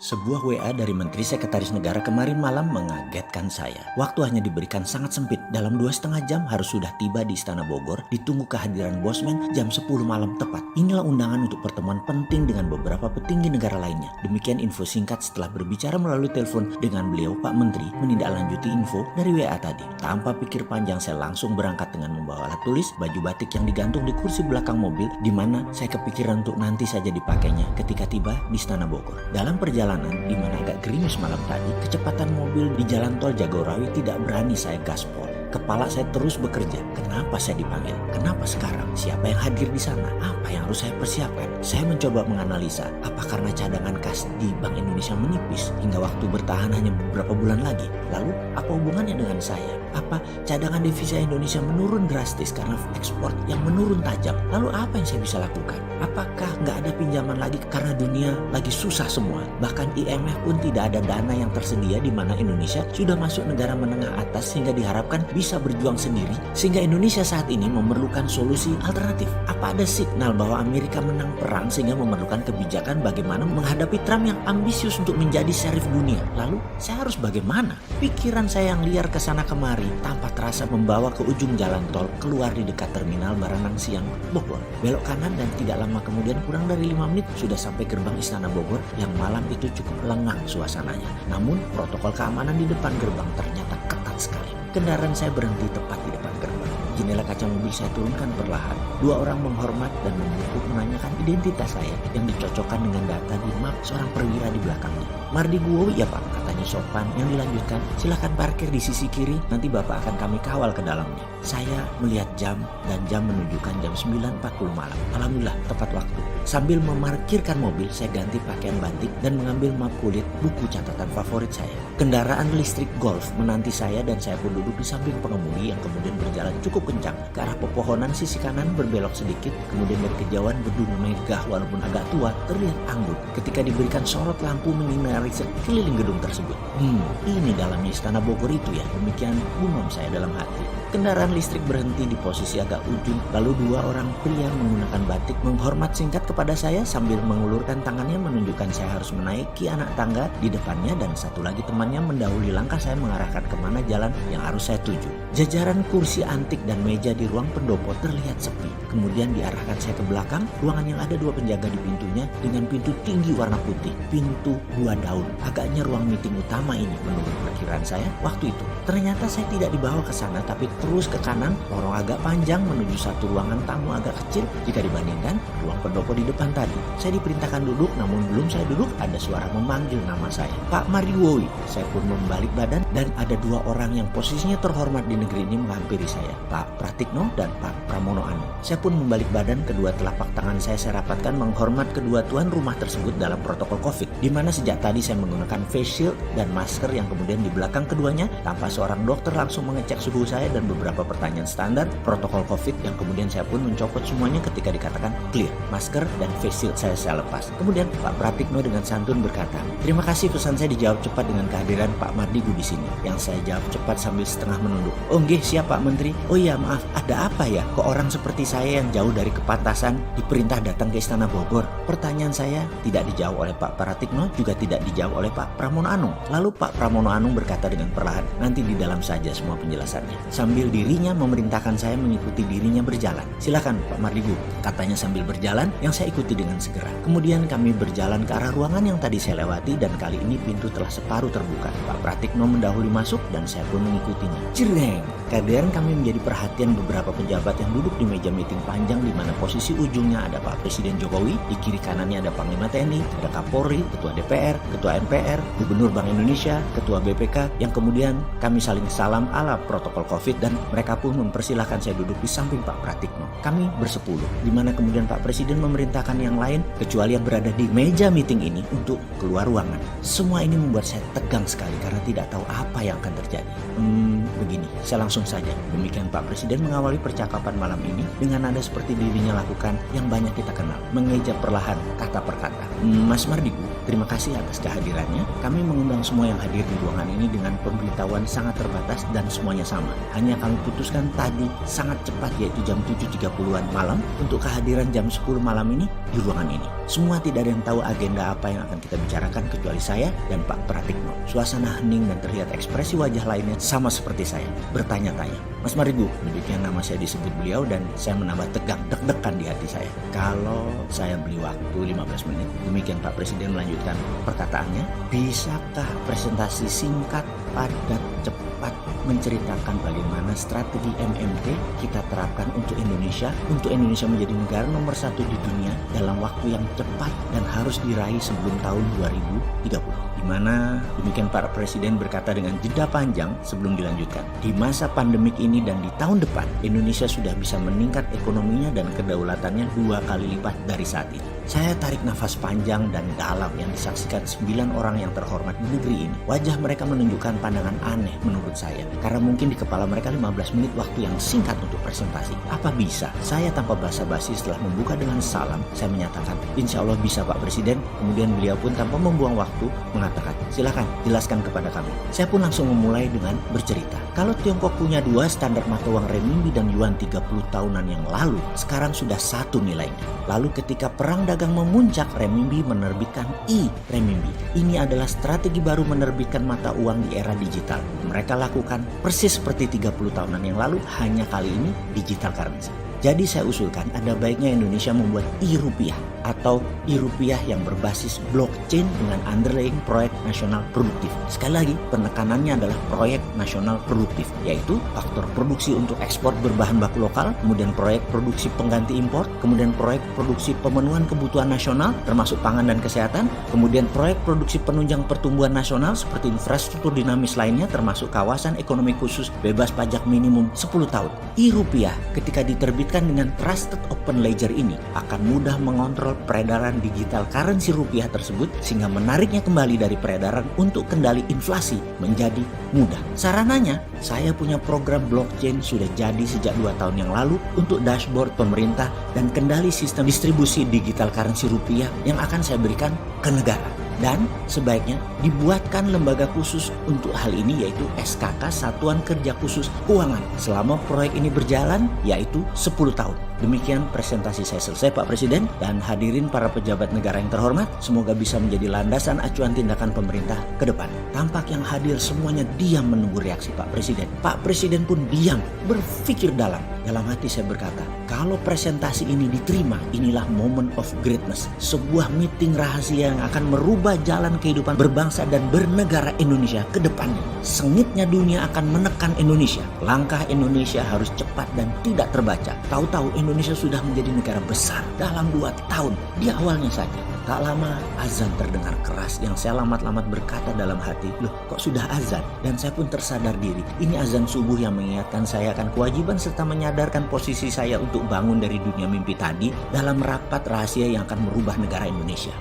Sebuah WA dari Menteri Sekretaris Negara kemarin malam mengagetkan saya. Waktu hanya diberikan sangat sempit. Dalam 2,5 jam harus sudah tiba di Istana Bogor. Ditunggu kehadiran Bosman jam 10 malam tepat. Inilah undangan untuk pertemuan penting dengan beberapa petinggi negara lainnya. Demikian info singkat setelah berbicara melalui telepon dengan beliau Pak Menteri menindaklanjuti info dari WA tadi. Tanpa pikir panjang saya langsung berangkat dengan membawa alat tulis, baju batik yang digantung di kursi belakang mobil, di mana saya kepikiran untuk nanti saja dipakainya ketika tiba di Istana Bogor. Dalam perjalanan di mana agak gerimis malam tadi, kecepatan mobil di jalan tol Jagorawi tidak berani saya gaspol. Kepala saya terus bekerja. Kenapa saya dipanggil? Kenapa sekarang? Siapa yang hadir di sana? Apa yang harus saya persiapkan? Saya mencoba menganalisa, apa karena cadangan kas di Bank Indonesia menipis hingga waktu bertahan hanya beberapa bulan lagi? Lalu, apa hubungannya dengan saya? Apa cadangan devisa Indonesia menurun drastis karena ekspor yang menurun tajam? Lalu apa yang saya bisa lakukan? Apakah nggak ada pinjaman lagi karena dunia lagi susah semua? Bahkan IMF pun tidak ada dana yang tersedia, di mana Indonesia sudah masuk negara menengah atas sehingga diharapkan bisa berjuang sendiri, sehingga Indonesia saat ini memerlukan solusi alternatif. Apa ada signal bahwa Amerika menang perang sehingga memerlukan kebijakan bagaimana menghadapi Trump yang ambisius untuk menjadi sheriff dunia? Lalu saya harus bagaimana? Pikiran saya yang liar kesana kemari tanpa terasa membawa ke ujung jalan tol keluar di dekat terminal Baranang Siang, Bogor. Belok kanan dan tidak lama kemudian kurang dari 5 menit sudah sampai gerbang Istana Bogor yang malam itu cukup lengang suasananya. Namun protokol keamanan di depan gerbang ternyata ketat sekali. Kendaraan saya berhenti tepat di depan gerbang. Jendela kaca mobil saya turunkan perlahan. 2 orang menghormat dan membungkuk menanyakan identitas saya yang dicocokkan dengan data di map seorang perwira di belakangnya. Mardi Guowi ya Pak, katanya sopan. Yang dilanjutkan, silakan parkir di sisi kiri, nanti Bapak akan kami kawal ke dalamnya. Saya melihat jam dan jam menunjukkan jam 9.40 malam. Alhamdulillah tepat waktu. Sambil memarkirkan mobil, saya ganti pakaian batik dan mengambil map kulit, buku catatan favorit saya. Kendaraan listrik Golf menanti saya dan saya pun duduk di samping pengemudi yang kemudian berjalan cukup kencang ke arah pepohonan. Sisi kanan berbelok sedikit, kemudian dari kejauhan gedung megah walaupun agak tua terlihat anggun ketika diberikan sorot lampu menyinari sekeliling gedung tersebut. Ini dalamnya Istana Bogor itu ya, demikian gumam saya dalam hati. Kendaraan listrik berhenti di posisi agak ujung, lalu 2 orang pria menggunakan batik menghormat singkat kepada saya sambil mengulurkan tangannya menunjukkan saya harus menaiki anak tangga di depannya, dan satu lagi temannya mendahului langkah saya mengarahkan kemana jalan yang harus saya tuju. Jajaran kursi antik dan meja di ruang pendopo terlihat sepi. Kemudian diarahkan saya ke belakang, ruangan yang ada 2 penjaga di pintunya dengan pintu tinggi warna putih. Pintu 2 daun. Agaknya ruang meeting utama ini menurut perkiraan saya waktu itu. Ternyata saya tidak dibawa ke sana, tapi terus ke kanan, lorong agak panjang menuju satu ruangan tamu agak kecil jika dibandingkan ruang pendopo di depan tadi. Saya diperintahkan duduk, namun belum saya duduk ada suara memanggil nama saya. Pak Mardiwowi. Saya pun membalik badan dan ada 2 orang yang posisinya terhormat di negeri ini menghampiri saya, Pak Pratikno dan Pak Pramono Anung. Saya pun membalik badan, kedua telapak tangan saya rapatkan menghormat kedua tuan rumah tersebut dalam protokol COVID, di mana sejak tadi saya menggunakan face shield dan masker yang kemudian di belakang keduanya tanpa seorang dokter langsung mengecek suhu saya dan beberapa pertanyaan standar protokol COVID yang kemudian saya pun mencopot semuanya ketika dikatakan clear. Masker dan face shield saya lepas. Kemudian Pak Pratikno dengan santun berkata, terima kasih, pesan saya dijawab cepat dengan kehadiran Pak Mardigu di sini. Yang saya jawab cepat sambil setengah menunduk. Oh nggih, siap Pak Menteri. Oh iya maaf, ada apa ya? Kok orang seperti saya yang jauh dari kepantasan diperintah datang ke Istana Bogor? Pertanyaan saya tidak dijawab oleh Pak Pratikno, juga tidak dijawab oleh Pak Pramono Anung. Lalu Pak Pramono Anung berkata dengan perlahan, nanti di dalam saja semua penjelasannya. Sambil dirinya memerintahkan saya mengikuti dirinya berjalan. Silakan Pak Mardigu, katanya sambil berjalan, yang saya ikuti dengan segera. Kemudian kami berjalan ke arah ruangan yang tadi saya lewati dan kali ini pintu telah separuh terbuka. Pak Pratikno mendahului masuk dan saya pun mengikutinya. Jreng! Kehadiran kami menjadi perhatian beberapa pejabat yang duduk di meja meeting panjang, di mana posisi ujungnya ada Pak Presiden Jokowi, di kiri kanannya ada Panglima TNI, ada Kapolri, Ketua DPR, Ketua MPR, Gubernur Bank Indonesia, Ketua BPK, yang kemudian kami saling salam ala protokol COVID dan mereka pun mempersilahkan saya duduk di samping Pak Pratikno. Kami bersepuluh, di mana kemudian Pak Presiden memerintahkan yang lain kecuali yang berada di meja meeting ini untuk keluar ruangan. Semua ini membuat saya tegang sekali karena tidak tahu apa yang akan terjadi. Begini, saya langsung saja. Demikian Pak Presiden mengawali percakapan malam ini dengan nada seperti dirinya lakukan yang banyak kita kenal, mengeja perlahan kata per kata. Mas Mardigu, terima kasih atas kehadirannya. Kami mengundang semua yang hadir di ruangan ini dengan pemberitahuan sangat terbatas dan semuanya sama. Hanya kami putuskan tadi sangat cepat, yaitu jam 7.30-an malam untuk kehadiran jam 10 malam ini di ruangan ini. Semua tidak ada yang tahu agenda apa yang akan kita bicarakan kecuali saya dan Pak Pratikno. Suasana hening dan terlihat ekspresi wajah lainnya sama seperti saya, bertanya-tanya. Mas Marigu, demikian nama saya disebut beliau dan saya menambah tegang, deg-degan di hati saya. Kalau saya beli waktu 15 menit, demikian Pak Presiden melanjutkan perkataannya, bisakah presentasi singkat, padat, cepat menceritakan bagaimana strategi MMT kita terapkan untuk Indonesia menjadi negara nomor 1 di dunia dalam waktu yang cepat dan harus diraih sebelum tahun 2030. Di mana demikian Pak Presiden berkata dengan jeda panjang sebelum dilanjutkan. Di masa pandemik ini dan di tahun depan, Indonesia sudah bisa meningkat ekonominya dan kedaulatannya 2 kali lipat dari saat ini. Saya tarik nafas panjang dan dalam yang disaksikan 9 orang yang terhormat di negeri ini. Wajah mereka menunjukkan pandangan aneh menurut saya. Karena mungkin di kepala mereka 15 menit waktu yang singkat untuk presentasi. Apa bisa? Saya tanpa basa-basi setelah membuka dengan salam, saya menyatakan, insya Allah bisa Pak Presiden. Kemudian beliau pun tanpa membuang waktu mengatakan, silakan jelaskan kepada kami. Saya pun langsung memulai dengan bercerita. Kalau Tiongkok punya 2 standar mata uang renminbi dan yuan 30 tahunan yang lalu, sekarang sudah 1 nilainya. Lalu ketika perang dagang memuncak, renminbi menerbitkan e-renminbi. Ini adalah strategi baru menerbitkan mata uang di era digital. Mereka lakukan persis seperti 30 tahunan yang lalu, hanya kali ini digital currency. Jadi saya usulkan ada baiknya Indonesia membuat e-rupiah atau e-rupiah yang berbasis blockchain dengan underlying proyek nasional produktif. Sekali lagi penekanannya adalah proyek nasional produktif, yaitu faktor produksi untuk ekspor berbahan baku lokal, kemudian proyek produksi pengganti impor, kemudian proyek produksi pemenuhan kebutuhan nasional termasuk pangan dan kesehatan, kemudian proyek produksi penunjang pertumbuhan nasional seperti infrastruktur dinamis lainnya termasuk kawasan ekonomi khusus bebas pajak minimum 10 tahun. E-rupiah ketika diterbitkan dengan Trusted Open Ledger ini akan mudah mengontrol peredaran digital currency rupiah tersebut sehingga menariknya kembali dari peredaran untuk kendali inflasi menjadi mudah. Sarananya, saya punya program blockchain sudah jadi sejak 2 tahun yang lalu untuk dashboard pemerintah dan kendali sistem distribusi digital currency rupiah yang akan saya berikan ke negara. Dan sebaiknya dibuatkan lembaga khusus untuk hal ini, yaitu SKK Satuan Kerja Khusus Keuangan selama proyek ini berjalan, yaitu 10 tahun. Demikian presentasi saya selesai Pak Presiden, dan hadirin para pejabat negara yang terhormat, semoga bisa menjadi landasan acuan tindakan pemerintah ke depan. Tampak yang hadir semuanya diam menunggu reaksi Pak Presiden. Pak Presiden pun diam, berpikir dalam. Dalam hati saya berkata, kalau presentasi ini diterima, inilah moment of greatness. Sebuah meeting rahasia yang akan merubah jalan kehidupan berbangsa dan bernegara Indonesia ke depannya. Sengitnya dunia akan menekan Indonesia. Langkah Indonesia harus cepat dan tidak terbaca. Tahu-tahu Indonesia sudah menjadi negara besar dalam 2 tahun di awalnya saja. Tak lama azan terdengar keras yang saya lamat-lamat berkata dalam hati, loh kok sudah azan? Dan saya pun tersadar diri, ini azan subuh yang mengingatkan saya akan kewajiban serta menyadarkan posisi saya untuk bangun dari dunia mimpi tadi dalam rapat rahasia yang akan merubah negara Indonesia.